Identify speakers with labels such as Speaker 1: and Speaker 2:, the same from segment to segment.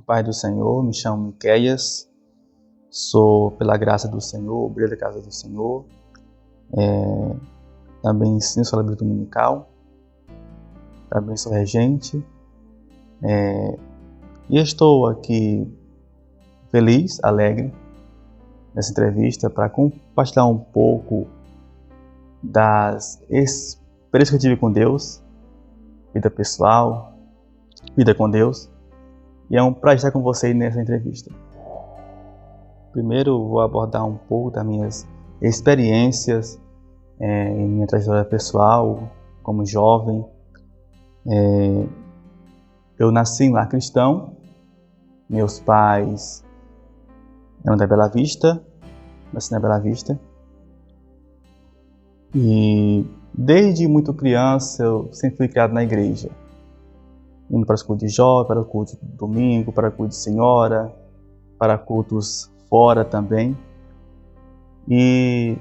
Speaker 1: Pai do Senhor, me chamo Miqueias, sou, pela graça do Senhor, obreiro da casa do Senhor, também ensino sobre a Bíblia dominical, também sou regente, e estou aqui feliz, alegre, nessa entrevista para compartilhar um pouco das experiências que eu tive com Deus, vida pessoal, vida com Deus, e é um prazer estar com vocês nessa entrevista. Primeiro vou abordar um pouco das minhas experiências em minha trajetória pessoal, como jovem. Eu nasci em lar cristão, meus pais eram da Bela Vista, nasci na Bela Vista, e desde muito criança eu sempre fui criado na igreja, indo para os cultos de jovem, para o culto de domingo, para o culto de senhora, para cultos fora também. E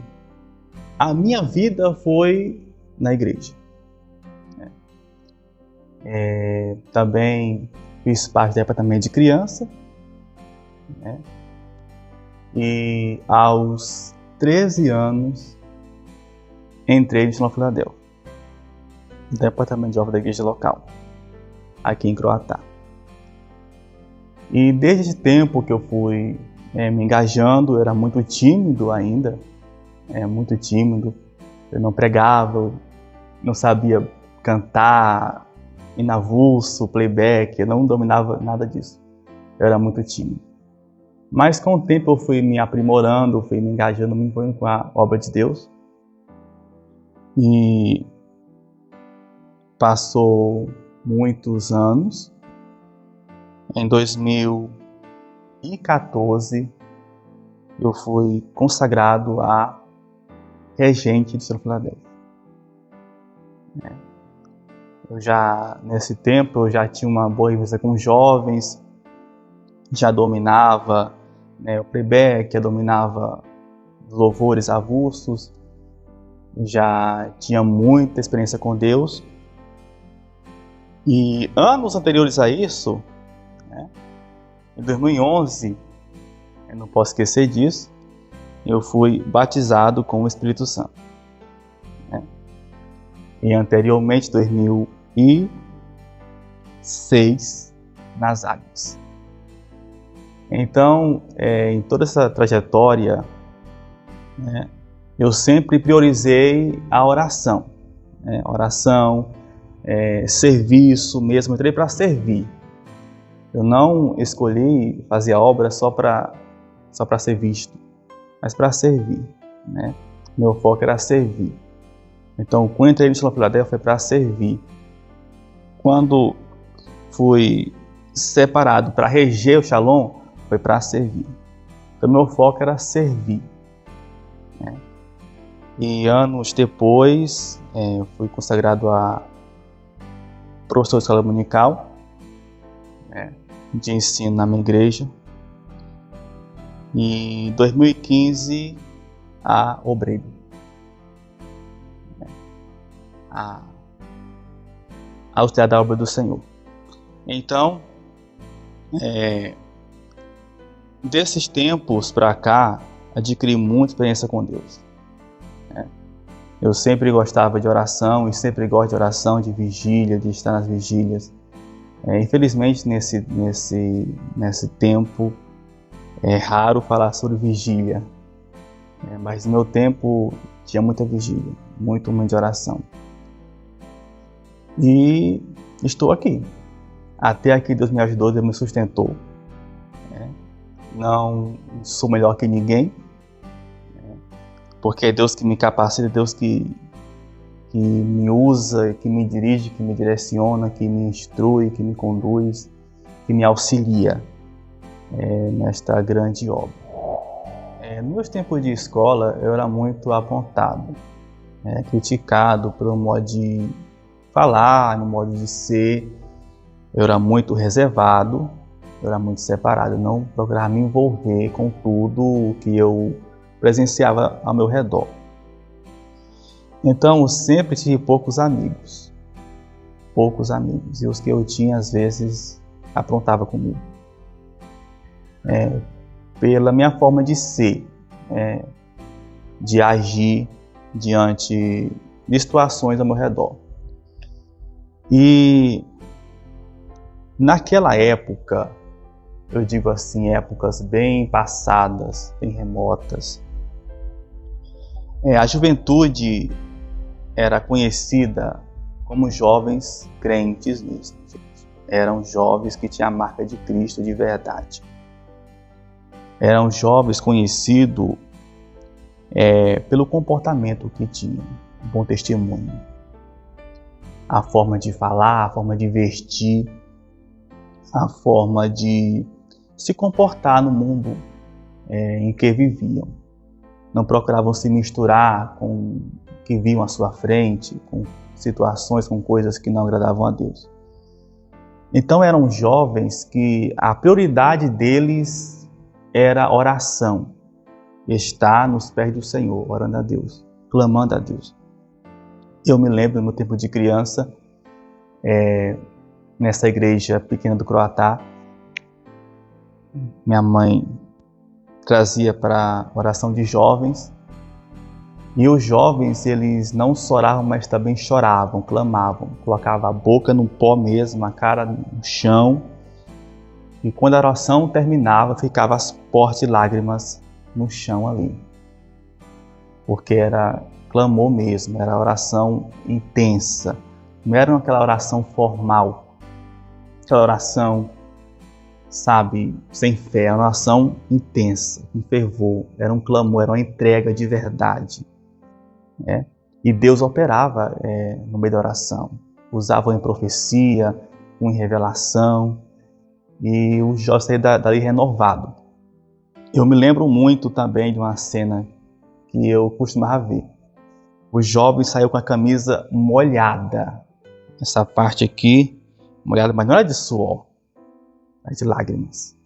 Speaker 1: a minha vida foi na igreja. Também fiz parte do departamento de criança, e aos 13 anos entrei no Salão Filadélfia, no departamento de jovem da igreja local, aqui em Croatá. E desde esse tempo que eu fui me engajando, eu era muito tímido ainda, muito tímido. Eu não pregava, não sabia cantar, inavulso, playback, eu não dominava nada disso. Eu era muito tímido. Mas com o tempo eu fui me aprimorando, fui me engajando, me envolvendo com a obra de Deus. E passou muitos anos. Em 2014, eu fui consagrado a regente de Salão Filadélfia. Nesse tempo, eu já tinha uma boa vivência com jovens, já dominava o playback, já dominava louvores avulsos, já tinha muita experiência com Deus. E anos anteriores a isso, em 2011, eu não posso esquecer disso, eu fui batizado com o Espírito Santo. E anteriormente, 2006, nas águas. Então, em toda essa trajetória, eu sempre priorizei a oração. Oração, serviço mesmo, eu entrei para servir. Eu não escolhi fazer a obra só para ser visto, mas para servir. Meu foco era servir. Então, quando entrei no Salão Filadélfia foi para servir. Quando fui separado para reger o Shalom, foi para servir. Então, meu foco era servir. E anos depois, eu fui consagrado a professor de escola dominical, de ensino na minha igreja. E em 2015, a obreiro, a auxiliar da obra do Senhor. Então, desses tempos para cá, adquiri muita experiência com Deus. Eu sempre gostava de oração e sempre gosto de oração, de vigília, de estar nas vigílias. Infelizmente, nesse tempo, é raro falar sobre vigília, mas no meu tempo tinha muita vigília, muito de oração. E estou aqui. Até aqui Deus me ajudou, Deus me sustentou. Não sou melhor que ninguém, porque é Deus que me capacita, é Deus que me usa, que me dirige, que me direciona, que me instrui, que me conduz, que me auxilia nesta grande obra. Nos meus tempos de escola, eu era muito apontado, criticado pelo modo de falar, no modo de ser. Eu era muito reservado, eu era muito separado, eu não procurava me envolver com tudo o que eu presenciava ao meu redor. Então, eu sempre tive poucos amigos, e os que eu tinha, às vezes, aprontava comigo. pela minha forma de ser, de agir diante de situações ao meu redor. E naquela época, eu digo assim, épocas bem passadas, bem remotas, a juventude era conhecida como jovens crentes mesmos. Eram jovens que tinham a marca de Cristo de verdade. Eram jovens conhecidos pelo comportamento que tinham, um bom testemunho. A forma de falar, a forma de vestir, a forma de se comportar no mundo em que viviam. Não procuravam se misturar com o que viam à sua frente, com situações, com coisas que não agradavam a Deus. Então eram jovens que a prioridade deles era oração, estar nos pés do Senhor, orando a Deus, clamando a Deus. Eu me lembro, no meu tempo de criança, nessa igreja pequena do Croatá, minha mãe trazia para oração de jovens, e os jovens, eles não só oravam, mas também choravam, clamavam, colocavam a boca no pó mesmo, a cara no chão, e quando a oração terminava, ficava as portas de lágrimas no chão ali, porque era clamor mesmo, era oração intensa, não era aquela oração formal, aquela oração, sabe, sem fé, era uma oração intensa, com fervor, era um clamor, era uma entrega de verdade. E Deus operava no meio da oração, usavam em profecia, em revelação, e o jovem saía dali renovado. Eu me lembro muito também de uma cena que eu costumava ver. O jovem saiu com a camisa molhada, essa parte aqui, molhada, mas não era de suor, era de lágrimas.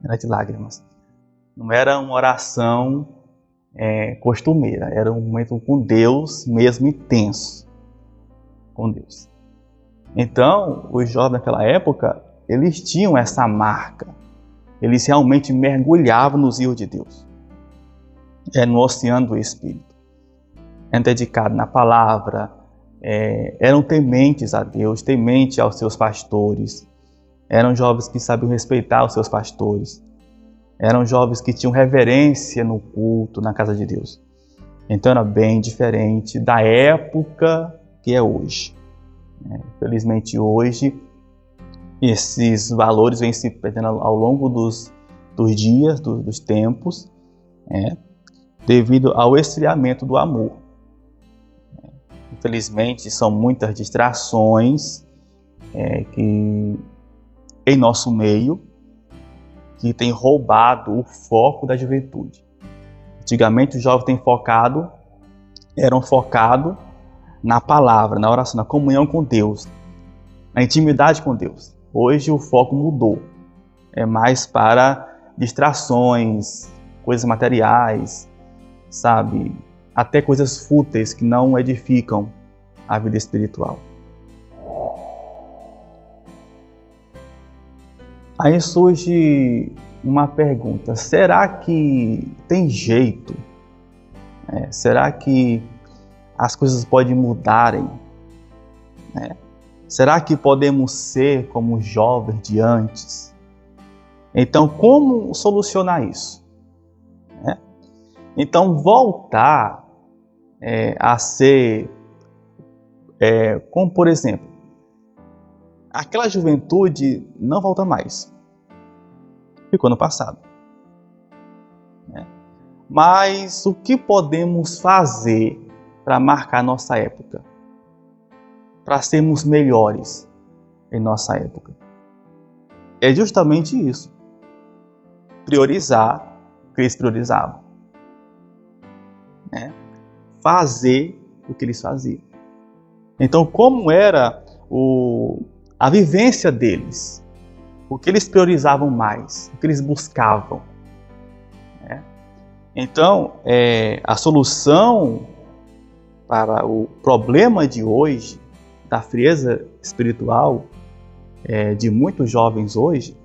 Speaker 1: Era de lágrimas. Não era uma oração costumeira, era um momento com Deus mesmo, intenso com Deus. Então, os jovens naquela época, eles tinham essa marca, eles realmente mergulhavam nos rios de Deus, no oceano do Espírito, eram dedicados na palavra, eram tementes a Deus, tementes aos seus pastores, eram jovens que sabiam respeitar os seus pastores, eram jovens que tinham reverência no culto, na casa de Deus. Então era bem diferente da época que é hoje. Infelizmente hoje, esses valores vêm se perdendo ao longo dos dias, dos tempos, devido ao esfriamento do amor. Infelizmente são muitas distrações que em nosso meio, que tem roubado o foco da juventude. Antigamente os jovens eram focados na palavra, na oração, na comunhão com Deus, na intimidade com Deus. Hoje o foco mudou, é mais para distrações, coisas materiais, sabe? Até coisas fúteis que não edificam a vida espiritual. Aí surge uma pergunta: será que tem jeito? Será que as coisas podem mudarem? Será que podemos ser como os jovens de antes? Então, como solucionar isso? Então, voltar a ser, como por exemplo, aquela juventude não volta mais. Ficou no passado. Mas o que podemos fazer para marcar nossa época? Para sermos melhores em nossa época? É justamente isso. Priorizar o que eles priorizavam. Fazer o que eles faziam. Então, como era a vivência deles? O que eles priorizavam mais? O que eles buscavam? Então, a solução para o problema de hoje, da frieza espiritual de muitos jovens hoje,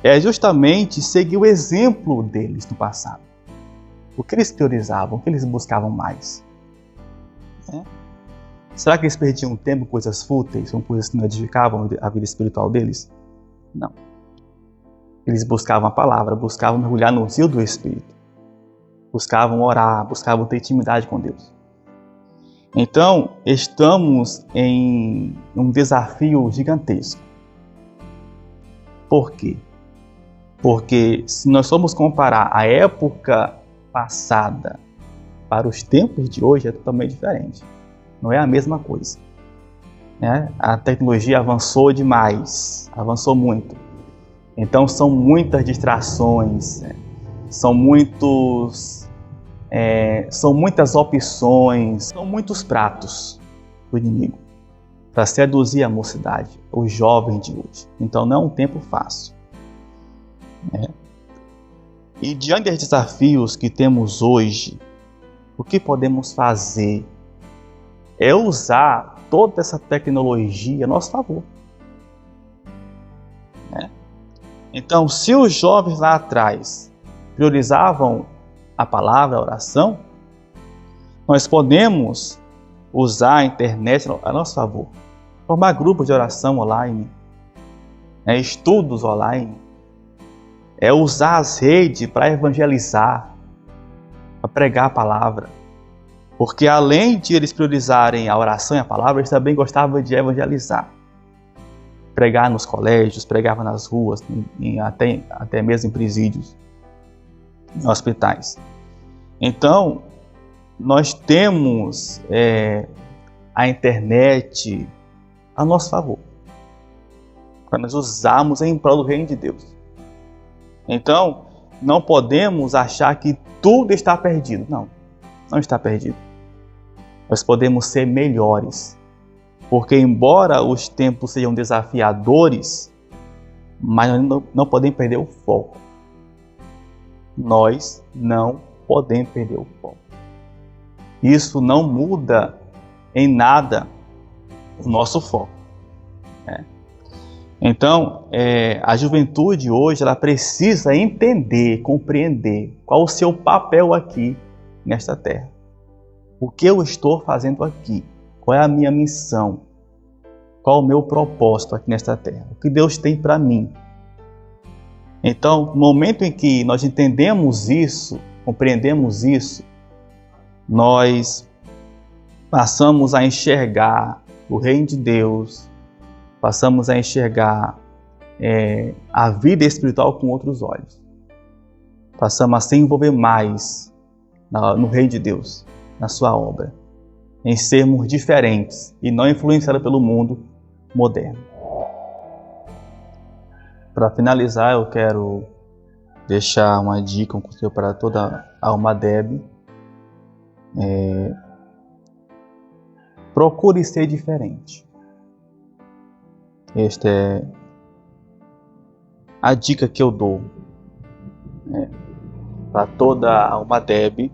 Speaker 1: é justamente seguir o exemplo deles no passado. O que eles priorizavam, o que eles buscavam mais. Será que eles perdiam tempo com coisas fúteis, com coisas que não edificavam a vida espiritual deles? Não. Eles buscavam a palavra, buscavam mergulhar no rio do Espírito. Buscavam orar, buscavam ter intimidade com Deus. Então, estamos em um desafio gigantesco. Por quê? Porque se nós formos comparar a época passada para os tempos de hoje, é totalmente diferente. Não é a mesma coisa. A tecnologia avançou demais, avançou muito. Então são muitas distrações, são muitas opções, são muitos pratos do inimigo para seduzir a mocidade, os jovens de hoje. Então não é um tempo fácil. E diante dos desafios que temos hoje, o que podemos fazer é usar toda essa tecnologia a nosso favor. Então, se os jovens lá atrás priorizavam a palavra, a oração, nós podemos usar a internet a nosso favor. Formar grupos de oração online, estudos online, usar as redes para evangelizar, para pregar a palavra. Porque além de eles priorizarem a oração e a palavra, eles também gostavam de evangelizar. Pregar nos colégios, pregar nas ruas, até mesmo em presídios, em hospitais. Então, nós temos a internet a nosso favor, para nós usarmos em prol do reino de Deus. Então, não podemos achar que tudo está perdido. Não, não está perdido. Nós podemos ser melhores. Porque embora os tempos sejam desafiadores, mas nós não podemos perder o foco. Nós não podemos perder o foco. Isso não muda em nada o nosso foco. Então, a juventude hoje ela precisa entender, compreender qual o seu papel aqui nesta terra. O que eu estou fazendo aqui? Qual é a minha missão? Qual o meu propósito aqui nesta terra? O que Deus tem para mim? Então, no momento em que nós entendemos isso, compreendemos isso, nós passamos a enxergar o reino de Deus, passamos a enxergar a vida espiritual com outros olhos. Passamos a se envolver mais no reino de Deus, na sua obra, em sermos diferentes e não influenciados pelo mundo moderno. Para finalizar, eu quero deixar uma dica, um conselho para toda a alma débil. Procure ser diferente. Esta é a dica que eu dou para toda a alma débil.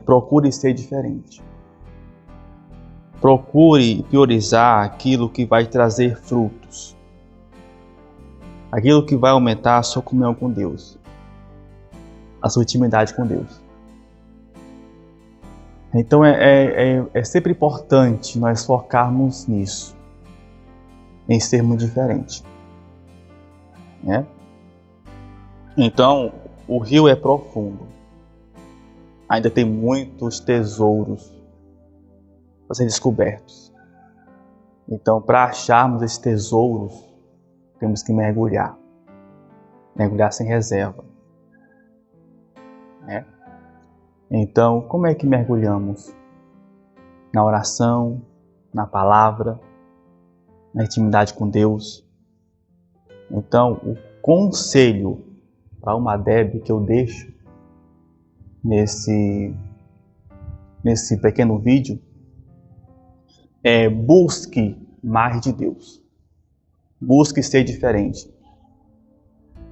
Speaker 1: Procure ser diferente. Procure priorizar aquilo que vai trazer frutos. Aquilo que vai aumentar a sua comunhão com Deus. A sua intimidade com Deus. Então é sempre importante nós focarmos nisso. Em sermos diferentes. Então, o rio é profundo. Ainda tem muitos tesouros para serem descobertos. Então, para acharmos esses tesouros, temos que mergulhar. Mergulhar sem reserva. Então, como é que mergulhamos? Na oração, na palavra, na intimidade com Deus. Então, o conselho para a alma débil que eu deixo nesse pequeno vídeo é: busque mais de Deus. Busque ser diferente.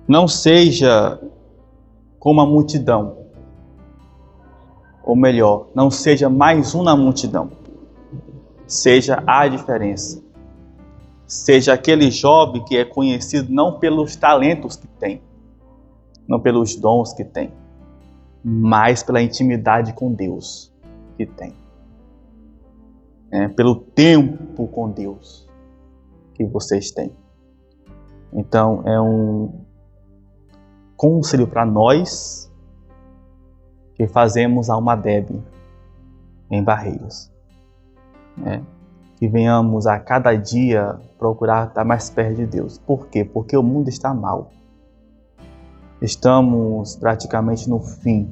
Speaker 1: Não seja como a multidão. Ou melhor, não seja mais um na multidão. Seja a diferença. seja aquele jovem que é conhecido não pelos talentos que tem, não pelos dons que tem, mas pela intimidade com Deus que tem. Pelo tempo com Deus que vocês têm. Então, é um conselho para nós que fazemos a Alma Deb em Barreiras. Que venhamos a cada dia procurar estar mais perto de Deus. Por quê? Porque o mundo está mal. Estamos praticamente no fim.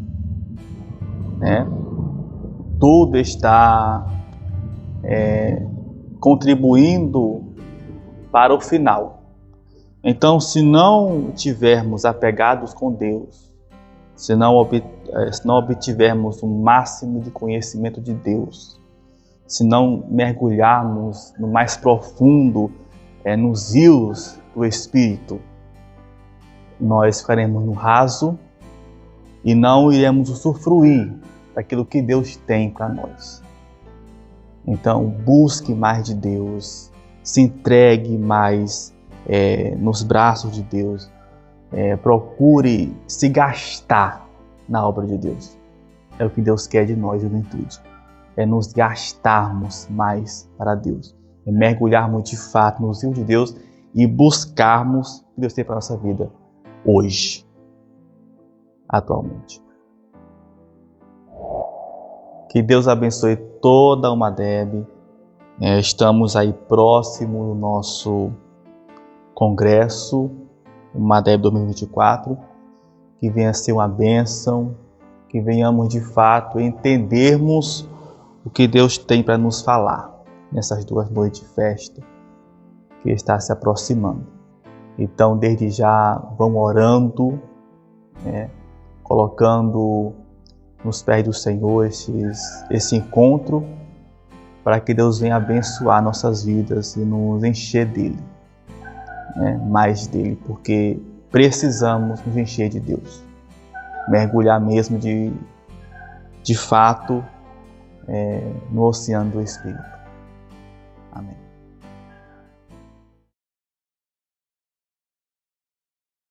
Speaker 1: Tudo está contribuindo para o final. Então, se não tivermos apegados com Deus, se não obtivermos o máximo de conhecimento de Deus, se não mergulharmos no mais profundo, nos rios do Espírito, nós ficaremos no raso e não iremos usufruir daquilo que Deus tem para nós. Então, busque mais de Deus, se entregue mais nos braços de Deus, procure se gastar na obra de Deus. É o que Deus quer de nós, juventude. É nos gastarmos mais para Deus, é mergulharmos de fato nos rios de Deus e buscarmos o que Deus tem para a nossa vida hoje, atualmente. Que Deus abençoe toda a Alma Deb. Estamos aí próximo do nosso congresso, Alma Deb 2024. Que venha ser uma bênção, que venhamos de fato entendermos o que Deus tem para nos falar nessas 2 noites de festa que está se aproximando. Então, desde já, vão orando, colocando nos pés do Senhor esse encontro, para que Deus venha abençoar nossas vidas e nos encher dele, mais dele, porque precisamos nos encher de Deus, mergulhar mesmo de fato no oceano do Espírito. Amém.